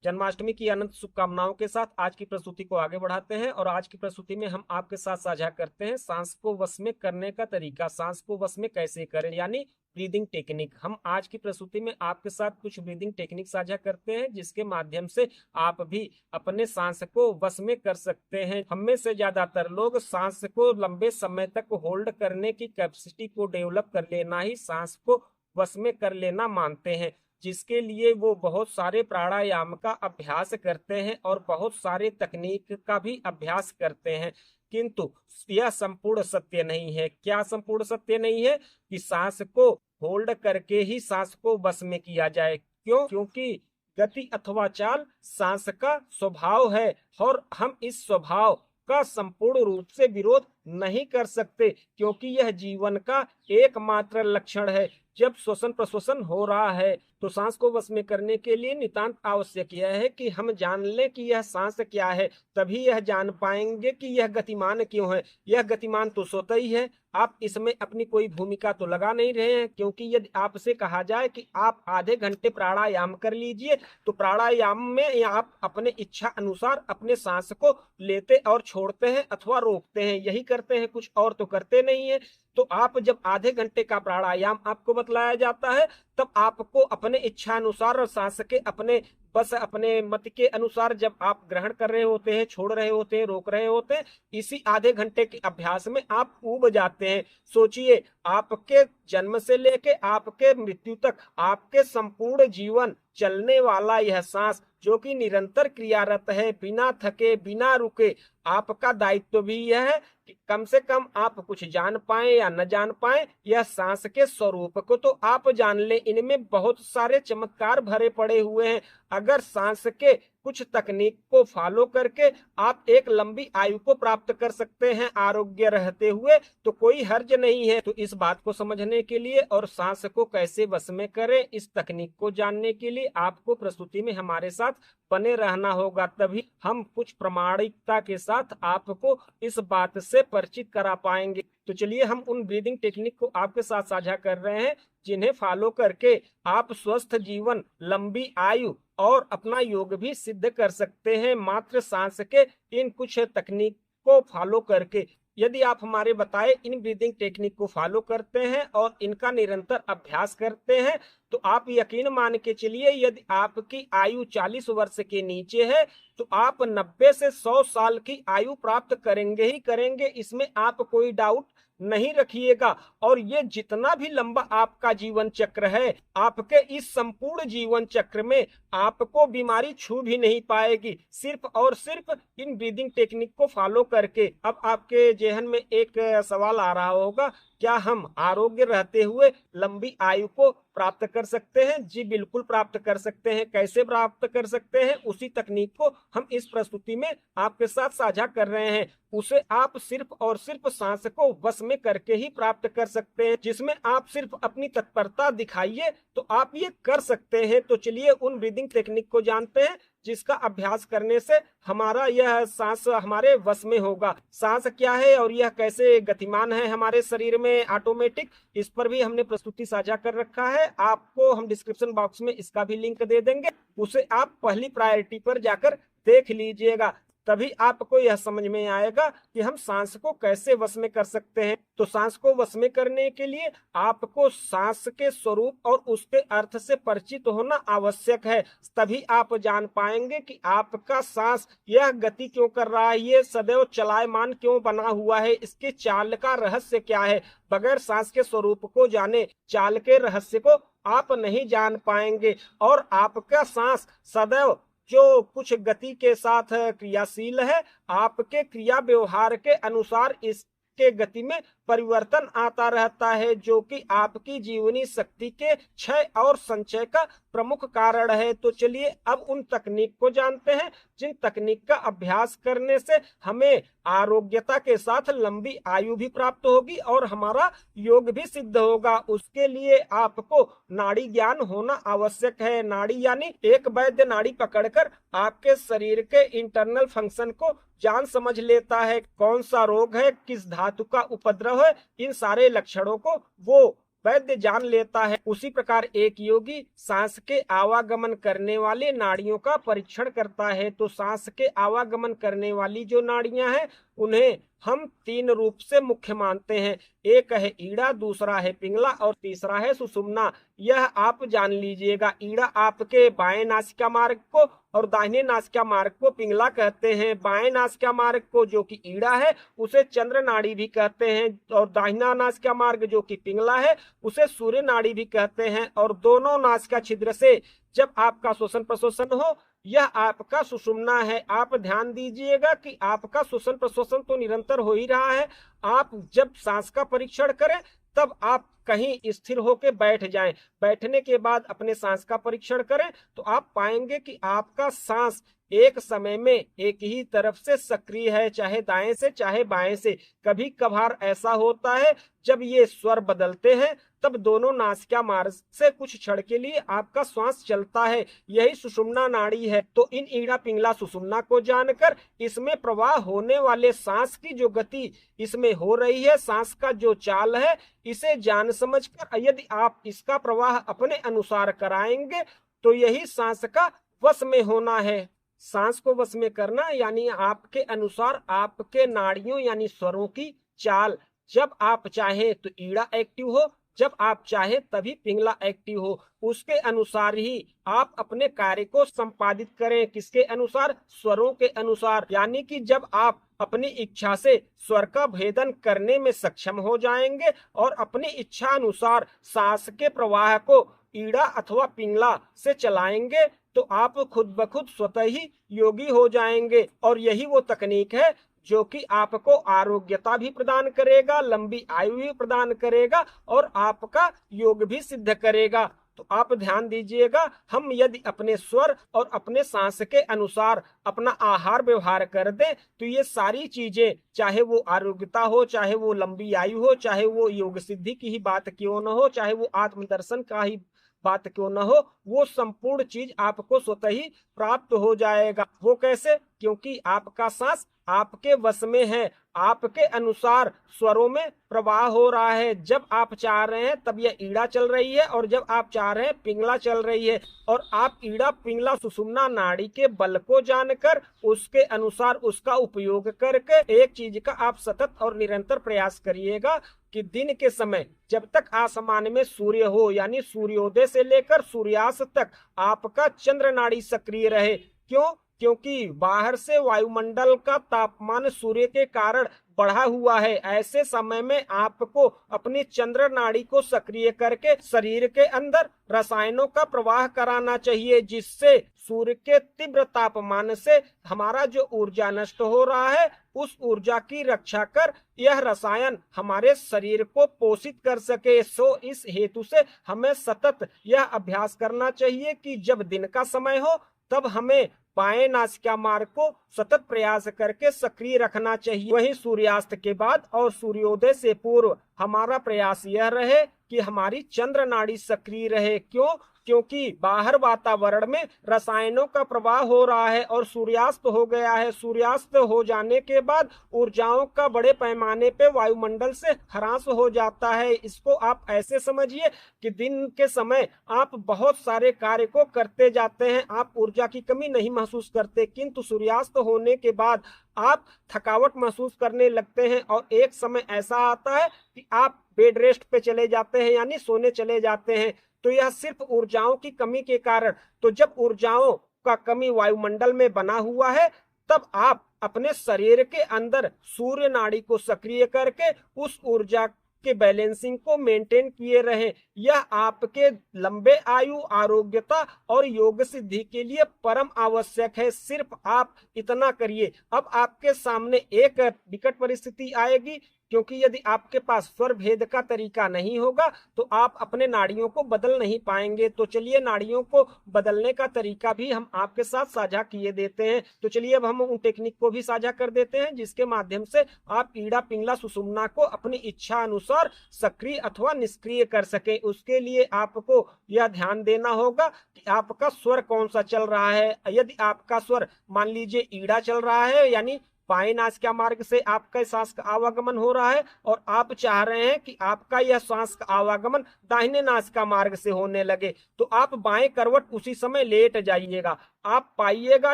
जन्माष्टमी की अनंत शुभकामनाओं के साथ आज की प्रस्तुति को आगे बढ़ाते हैं और आज की प्रस्तुति में हम आपके साथ साझा करते हैं सांस को वश में करने का तरीका, सांस को वश में कैसे करें यानी ब्रीदिंग टेक्निक। हम आज की प्रस्तुति में आपके साथ कुछ ब्रीदिंग टेक्निक साझा करते हैं जिसके माध्यम से आप भी अपने सांस को वश में कर सकते हैं। हम में से ज्यादातर लोग सांस को लंबे समय तक होल्ड करने की कैपेसिटी को डेवलप कर लेना ही सांस को वश में कर लेना मानते हैं, जिसके लिए वो बहुत सारे प्राणायाम का अभ्यास करते हैं और बहुत सारे तकनीक का भी अभ्यास करते हैं, किंतु यह संपूर्ण सत्य नहीं है। क्या संपूर्ण सत्य नहीं है? कि सांस को होल्ड करके ही सांस को वश में किया जाए। क्यों? क्योंकि गति अथवा चाल सांस का स्वभाव है और हम इस स्वभाव का संपूर्ण रूप से विरोध नहीं कर सकते, क्योंकि यह जीवन का एकमात्र लक्षण है। जब श्वसन प्रश्वसन हो रहा है तो सांस को वश में करने के लिए नितांत आवश्यक यह है कि हम जान लें कि यह सांस क्या है, तभी यह जान पाएंगे कि यह गतिमान क्यों है। यह गतिमान तो स्वतः ही है, आप इसमें अपनी कोई भूमिका तो लगा नहीं रहे हैं। क्योंकि यदि आपसे कहा जाए कि आप आधे घंटे प्राणायाम कर लीजिए तो प्राणायाम में आप अपने इच्छा अनुसार अपने सांस को लेते और छोड़ते हैं अथवा रोकते हैं, यही करते हैं, कुछ और तो करते नहीं है। तो आप जब आधे घंटे का प्राणायाम आपको बतलाया जाता है तब आपको अपने इच्छा अनुसार और सांस के अपने बस अपने मत के अनुसार जब आप ग्रहण कर रहे होते हैं, छोड़ रहे होते हैं, रोक रहे होते हैं, इसी आधे घंटे के अभ्यास में आप ऊब जाते हैं। सोचिए, आपके जन्म से लेके आपके मृत्यु तक आपके संपूर्ण जीवन चलने वाला यह सांस जो कि निरंतर क्रियारत है, बिना थके बिना रुके, आपका दायित्व भी यह है कि कम से कम आप कुछ जान पाए या न जान पाए, यह सांस के स्वरूप को तो आप जान ले। इनमें बहुत सारे चमत्कार भरे पड़े हुए हैं। अगर सांस के कुछ तकनीक को फॉलो करके आप एक लंबी आयु को प्राप्त कर सकते हैं आरोग्य रहते हुए, तो कोई हर्ज नहीं है। तो इस बात को समझने के लिए और सांस को कैसे वश में करें, इस तकनीक को जानने के लिए आपको प्रस्तुति में हमारे साथ बने रहना होगा, तभी हम कुछ प्रामाणिकता के साथ आपको इस बात से परिचित करा पाएंगे। तो चलिए हम उन ब्रीदिंग टेक्निक को आपके साथ साझा कर रहे हैं जिन्हें फॉलो करके आप स्वस्थ जीवन, लंबी आयु और अपना योग भी सिद्ध कर सकते हैं मात्र सांस के इन कुछ तकनीक को फॉलो करके। यदि आप हमारे बताए इन ब्रीदिंग टेक्निक को फॉलो करते हैं और इनका निरंतर अभ्यास करते हैं तो आप यकीन मान के चलिए, यदि आपकी आयु 40 वर्ष के नीचे है तो आप 90 से 100 साल की आयु प्राप्त करेंगे ही करेंगे, इसमें आप कोई डाउट नहीं रखिएगा। और ये जितना भी लंबा आपका जीवन चक्र है, आपके इस संपूर्ण जीवन चक्र में आपको बीमारी छू भी नहीं पाएगी, सिर्फ और सिर्फ इन ब्रीदिंग टेक्निक को फॉलो करके। अब आपके जेहन में एक सवाल आ रहा होगा, क्या हम आरोग्य रहते हुए लंबी आयु को प्राप्त कर सकते हैं? जी बिल्कुल प्राप्त कर सकते हैं। कैसे प्राप्त कर सकते हैं? उसी तकनीक को हम इस प्रस्तुति में आपके साथ साझा कर रहे हैं। उसे आप सिर्फ और सिर्फ सांस को वश में करके ही प्राप्त कर सकते हैं, जिसमें आप सिर्फ अपनी तत्परता दिखाइए तो आप ये कर सकते हैं। तो चलिए उन ब्रीदिंग टेक्निक को जानते हैं जिसका अभ्यास करने से हमारा यह सांस हमारे वश में होगा। सांस क्या है और यह कैसे गतिमान है हमारे शरीर में ऑटोमेटिक, इस पर भी हमने प्रस्तुति साझा कर रखा है। आपको हम डिस्क्रिप्शन बॉक्स में इसका भी लिंक दे देंगे, उसे आप पहली प्रायोरिटी पर जाकर देख लीजिएगा, तभी आपको यह समझ में आएगा कि हम सांस को कैसे वश में कर सकते हैं। तो सांस को वश में करने के लिए आपको सांस के स्वरूप और उसके अर्थ से परिचित होना आवश्यक है, तभी आप जान पाएंगे कि आपका सांस यह गति क्यों कर रहा है, ये सदैव चलायमान क्यों बना हुआ है, इसके चाल का रहस्य क्या है। बगैर सांस के स्वरूप को जाने चाल के रहस्य को आप नहीं जान पाएंगे और आपका सांस सदैव जो कुछ गति के साथ क्रियाशील है, आपके क्रिया व्यवहार के अनुसार इसके गति में परिवर्तन आता रहता है, जो कि आपकी जीवनी शक्ति के क्षय और संचय का प्रमुख कारण है। तो चलिए अब उन तकनीक को जानते हैं जिन तकनीक का अभ्यास करने से हमें आरोग्यता के साथ लंबी आयु भी प्राप्त होगी और हमारा योग भी सिद्ध होगा। उसके लिए आपको नाड़ी ज्ञान होना आवश्यक है। नाड़ी यानी एक वैद्य नाड़ी पकड़कर आपके शरीर के इंटरनल फंक्शन को जान समझ लेता है, कौन सा रोग है, किस धातु का उपद्रव है, इन सारे लक्षणों को वो वैद्य जान लेता है, उसी प्रकार एक योगी सांस के आवागमन करने वाले नाड़ियों का परीक्षण करता है। तो सांस के आवागमन करने वाली जो नाड़ियां हैं उन्हें हम तीन रूप से मुख्य मानते हैं। एक है ईड़ा, दूसरा है पिंगला और तीसरा है सुषुम्ना। यह आप जान लीजिएगा। ईड़ा आपके बाएं नासिका मार्ग को और दाहिने नासिका मार्ग को पिंगला कहते हैं। बाएं नासिका मार्ग को जो कि ईड़ा है उसे चंद्र नाड़ी भी कहते हैं, और दाहिना नासिका मार्ग जो कि पिंगला है उसे सूर्य नाड़ी भी कहते हैं। और दोनों नासिका छिद्र से जब आपका श्वसन प्रश्वसन हो, यह आपका सुषुम्ना है। आप ध्यान दीजिएगा कि आपका श्वसन प्रश्वसन तो निरंतर हो ही रहा है। आप जब सांस का परीक्षण करें तब आप कहीं स्थिर होकर बैठ जाएं। बैठने के बाद अपने सांस का परीक्षण करें तो आप पाएंगे कि आपका सांस एक समय में एक ही तरफ से सक्रिय है, चाहे दाएं से चाहे बाएं से। कभी कभार ऐसा होता है जब ये स्वर बदलते हैं तब दोनों नासिका मार्ग से कुछ क्षण के लिए आपका श्वास चलता है, यही सुषुम्ना नाड़ी है। तो इन ईड़ा पिंगला सुषुम्ना को जानकर इसमें प्रवाह होने वाले सांस की जो गति इसमें हो रही है, सांस का जो चाल है, इसे जान समझकर यदि आप इसका प्रवाह अपने अनुसार कराएंगे तो यही सांस का वश में होना है। सांस को वश में करना यानी आपके अनुसार आपके नाड़ियों यानी स्वरों की चाल। जब आप चाहें तो ईड़ा एक्टिव हो, जब आप चाहे तभी पिंगला एक्टिव हो। उसके अनुसार ही आप अपने कार्य को संपादित करें। किसके अनुसार? स्वरों के अनुसार। यानी कि जब आप अपनी इच्छा से स्वर का भेदन करने में सक्षम हो जाएंगे और अपनी इच्छा अनुसार सांस के प्रवाह को ईड़ा अथवा पिंगला से चलाएंगे तो आप खुद ब खुद स्वतः ही योगी हो जाएंगे। और यही वो तकनीक है जो कि आपको आरोग्यता भी प्रदान करेगा, लंबी आयु भी प्रदान करेगा और आपका योग भी सिद्ध करेगा। तो आप ध्यान दीजिएगा, हम यदि अपने स्वर और अपने सांस के अनुसार अपना आहार व्यवहार कर दें तो ये सारी चीजें, चाहे वो आरोग्यता हो, चाहे वो लंबी आयु हो, चाहे वो योग सिद्धि की ही बात क्यों न हो, चाहे वो आत्मदर्शन का ही बात क्यों न हो, वो संपूर्ण चीज आपको स्वतः ही प्राप्त हो जाएगा। वो कैसे? क्योंकि आपका सांस आपके वश में है, आपके अनुसार स्वरों में प्रवाह हो रहा है। जब आप चाह रहे हैं तब यह ईड़ा चल रही है और जब आप चाह रहे हैं पिंगला चल रही है। और आप ईड़ा पिंगला सुषुम्ना नाड़ी के बल को जानकर उसके अनुसार उसका उपयोग करके एक चीज का आप सतत और निरंतर प्रयास करिएगा कि दिन के समय जब तक आसमान में सूर्य हो यानी सूर्योदय से लेकर सूर्यास्त तक आपका चंद्र नाड़ी सक्रिय रहे। क्यों? क्योंकि बाहर से वायुमंडल का तापमान सूर्य के कारण बढ़ा हुआ है। ऐसे समय में आपको अपनी चंद्र नाड़ी को सक्रिय करके शरीर के अंदर रसायनों का प्रवाह कराना चाहिए, जिससे सूर्य के तीव्र तापमान से हमारा जो ऊर्जा नष्ट हो रहा है उस ऊर्जा की रक्षा कर यह रसायन हमारे शरीर को पोषित कर सके। सो इस हेतु से हमें सतत यह अभ्यास करना चाहिए कि जब दिन का समय हो तब हमें बाएं नासिका मार्ग को सतत प्रयास करके सक्रिय रखना चाहिए। वहीं सूर्यास्त के बाद और सूर्योदय से पूर्व हमारा प्रयास यह रहे कि हमारी चंद्र नाड़ी सक्रिय रहे। क्यों? क्योंकि बाहर वातावरण में रसायनों का प्रवाह हो रहा है और सूर्यास्त हो गया है। सूर्यास्त हो जाने के बाद ऊर्जाओं का बड़े पैमाने पे वायुमंडल से ह्रास हो जाता है। इसको आप ऐसे समझिए कि दिन के समय आप बहुत सारे कार्य को करते जाते हैं, आप ऊर्जा की कमी नहीं महसूस करते, किंतु सूर्यास्त होने के बाद आप थकावट महसूस करने लगते हैं और एक समय ऐसा आता है कि आप बेड रेस्ट पे चले जाते हैं यानी सोने चले जाते हैं। तो यह सिर्फ ऊर्जाओं की कमी के कारण। तो जब ऊर्जाओं का कमी वायुमंडल में बना हुआ है तब आप अपने शरीर के अंदर सूर्य नाड़ी को सक्रिय करके उस ऊर्जा के बैलेंसिंग को मेंटेन किए रहें। यह आपके लंबे आयु, आरोग्यता और योग सिद्धि के लिए परम आवश्यक है। सिर्फ आप इतना करिए। अब आपके सामने एक विकट परिस्थिति आएगी, क्योंकि यदि आपके पास स्वर भेद का तरीका नहीं होगा तो आप अपने नाड़ियों को बदल नहीं पाएंगे। तो चलिए नाड़ियों को बदलने का तरीका भी हम आपके साथ साझा किए देते हैं। तो चलिए अब हम उन टेक्निक को भी साझा कर देते हैं जिसके माध्यम से आप ईड़ा पिंगला सुषुम्ना को अपनी इच्छा अनुसार सक्रिय अथवा निष्क्रिय कर सके। उसके लिए आपको यह ध्यान देना होगा कि आपका स्वर कौन सा चल रहा है। यदि आपका स्वर मान लीजिए ईड़ा चल रहा है यानी बाएं नासिका मार्ग से आपका श्वास का आवागमन हो रहा है और आप चाह रहे हैं कि आपका यह श्वास का आवागमन दाहिने नासिका मार्ग से होने लगे, तो आप बाएं करवट उसी समय लेट जाइएगा। आप पाइएगा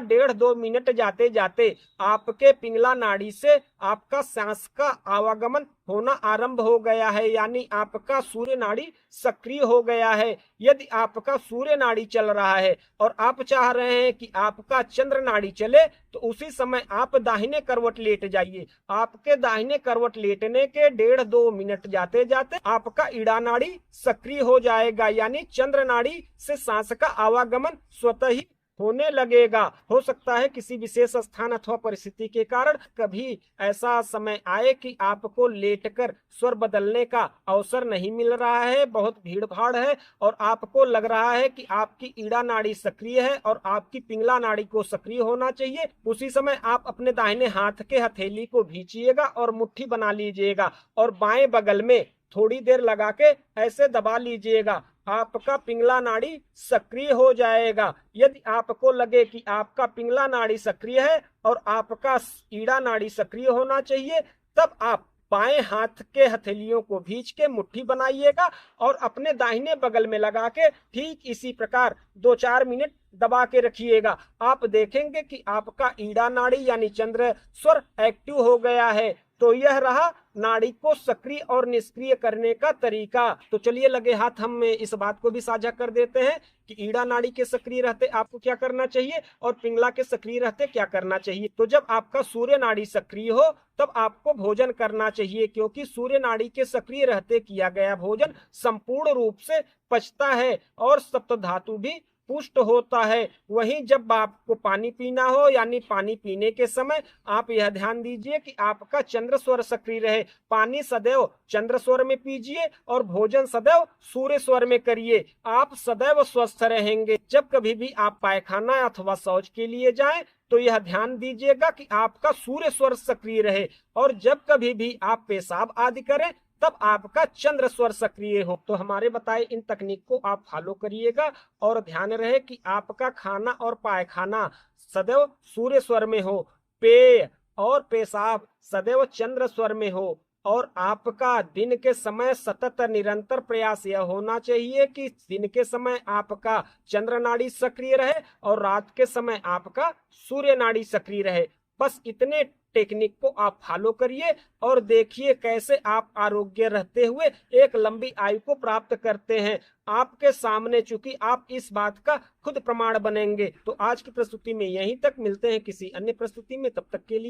1.5-2 मिनट जाते जाते आपके पिंगला नाड़ी से आपका सांस का आवागमन होना आरंभ हो गया है, यानी आपका सूर्य नाड़ी सक्रिय हो गया है। यदि आपका सूर्य नाड़ी चल रहा है और आप चाह रहे हैं कि आपका चंद्र नाड़ी चले, तो उसी समय आप दाहिने करवट लेट जाइए। आपके दाहिने करवट लेटने के 1.5-2 मिनट जाते जाते आपका ईड़ा नाड़ी सक्रिय हो जाएगा, यानी चंद्र नाड़ी से सांस का आवागमन स्वतः ही होने लगेगा। हो सकता है किसी विशेष स्थान अथवा परिस्थिति के कारण कभी ऐसा समय आए कि आपको लेटकर स्वर बदलने का अवसर नहीं मिल रहा है, बहुत भीड़ भाड़ है और आपको लग रहा है कि आपकी ईड़ा नाड़ी सक्रिय है और आपकी पिंगला नाड़ी को सक्रिय होना चाहिए। उसी समय आप अपने दाहिने हाथ के हथेली को भींचिएगा और मुट्ठी बना लीजिएगा और बाएं बगल में थोड़ी देर लगा के ऐसे दबा लीजिएगा। आपका पिंगला नाड़ी सक्रिय हो जाएगा। यदि आपको लगे कि आपका पिंगला नाड़ी सक्रिय है और आपका ईड़ा नाड़ी सक्रिय होना चाहिए, तब आप बाएं हाथ के हथेलियों को भींच के मुट्ठी बनाइएगा और अपने दाहिने बगल में लगा के ठीक इसी प्रकार 2-4 मिनट दबा के रखिएगा। आप देखेंगे कि आपका ईड़ा नाड़ी यानी चंद्र स्वर एक्टिव हो गया है। तो यह रहा नाड़ी को सक्रिय और निष्क्रिय करने का तरीका। तो चलिए लगे हाथ हम इस बात को भी साझा कर देते हैं कि ईड़ा नाड़ी के सक्रिय रहते आपको क्या करना चाहिए और पिंगला के सक्रिय रहते क्या करना चाहिए। तो जब आपका सूर्य नाड़ी सक्रिय हो तब आपको भोजन करना चाहिए, क्योंकि सूर्य नाड़ी के सक्रिय रहते किया गया भोजन संपूर्ण रूप से पचता है और सप्त धातु भी पुष्ट होता है। वहीं जब आपको पानी पीना हो यानी पानी पीने के समय आप यह ध्यान दीजिए कि आपका चंद्र स्वर सक्रिय रहे। पानी सदैव चंद्र स्वर में पीजिए और भोजन सदैव सूर्य स्वर में करिए। आप सदैव स्वस्थ रहेंगे। जब कभी भी आप पायखाना अथवा शौच के लिए जाएं तो यह ध्यान दीजिएगा कि आपका सूर्य स्वर सक्रिय रहे और जब कभी भी आप पेशाब आदि करें तब आपका चंद्र स्वर सक्रिय हो। तो हमारे बताए इन तकनीक को आप फॉलो करिएगा और ध्यान रहे कि आपका खाना और पायखाना सदैव सूर्य स्वर में हो, पेय और पेशाब सदैव चंद्र स्वर में हो और आपका दिन के समय सतत निरंतर प्रयास यह होना चाहिए कि दिन के समय आपका चंद्र नाड़ी सक्रिय रहे और रात के समय आपका सूर्य नाड़ी सक्रिय रहे। बस इतने टेक्निक को आप फॉलो करिए और देखिए कैसे आप आरोग्य रहते हुए एक लंबी आयु को प्राप्त करते हैं। आपके सामने, चूंकि आप इस बात का खुद प्रमाण बनेंगे। तो आज की प्रस्तुति में यहीं तक, मिलते हैं किसी अन्य प्रस्तुति में, तब तक के लिए।